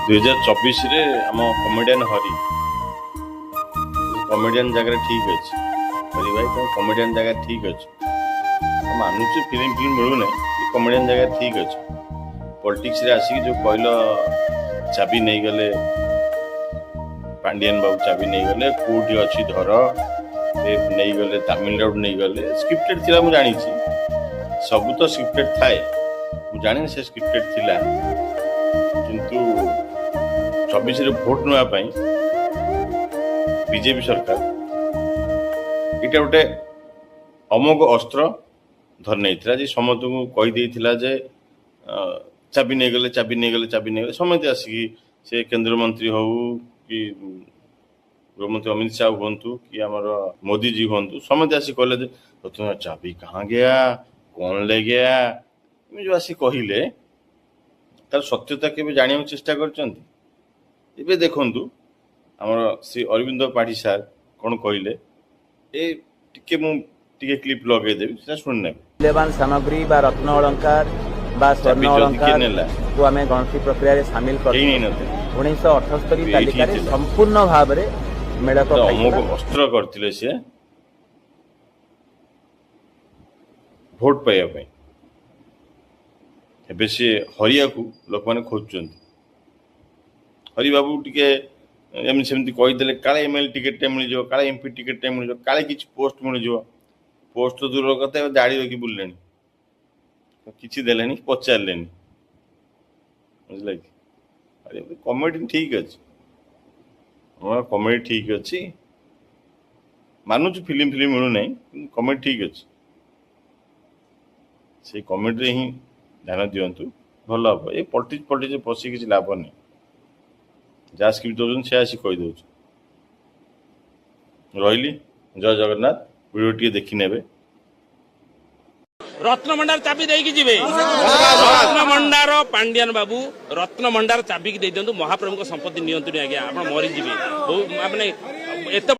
2024 रे आम कमेडियन हरी कमेडियन जगह ठीक अच्छे हरी भाई तुम कमेडियन जगह ठीक अच्छे मानुच फिल्म मिलू ना कमेडियन जगह ठीक अच्छे पॉलिटिक्स रे आसिक जो कहल चाबी नहीं गले पांडियन बाबू चाबी नहीं गले कोठी अच्छी धर नहीं गले तमिलनाडु नहीं गले स्क्रिप्टेड थिला मु जानी सब तो स्क्रिप्टेड थाए मु जानी से स्क्रिप्टेड थिला किंतु 24 रे भोट नापी बीजेपी सरकार इटा गोटे अमोघ अस्त्र धर नहीं जे समस्त को कहीदे जे चाबी नहीं गले चाबी नहीं गले चाबी नहीं गले समस्त आसिक से केंद्र मंत्री हो कि गृहमंत्री अमित शाह हूँ कि आमर मोदी जी हूँ समस्त आसिक कहले तो चाबी कहाँ गया कौन ले गया जो आसिक कहले तार सत्यता के जाना चेष्टा कर देखु आमर श्री अरविंद पाठी सार कौन कहले टे क्लिप लगेदेवी शुणने मूल्यवान सामग्री बा रत्न अलंकार बा स्वर्ण अलंकार को आम गणति प्रक्रिया रे शामिल कर 1978 तालिका रे संपूर्ण भाव रे मेड़क अमोघ अस्त्र करथिले से भोट पाइबा एबे से हरिया को लोक माने खोजुचंती हरि बाबू टिके एमनी सेमती कहीदेले काले एमएल टिकेट मिल जाओ काले एमपी टिकेट मिल जाओ काले किछि पोस्ट मिल जाओ पोस्ट तो दूर कथा दाढ़ी रखी बुलेनी किछि देलेनी पचारलेनी बुझले कि अरे कॉमेडी ठीक अछि हमारा कॉमेडी ठीक अछि मानुच फिल्म मिलू नहीं कॉमेडी ठीक अछि से कॉमेडी रे ही ध्यान दिंतु भल हम ये पॉलिटिक्स पशि किसी लाभ नहीं जहाँ स्क्रिप्ट दौरान से आसी कही दौर रही जय जगन्नाथ वीडियो टी देखी ने रत्नभंडार चाबी देकी जीवे रत्नभंडार पांडियन बाबू रत्नभंडार चाबी की दे दिंतु महाप्रभु संपत्ति नियंत्रण आज्ञा आप मरी जी माने एत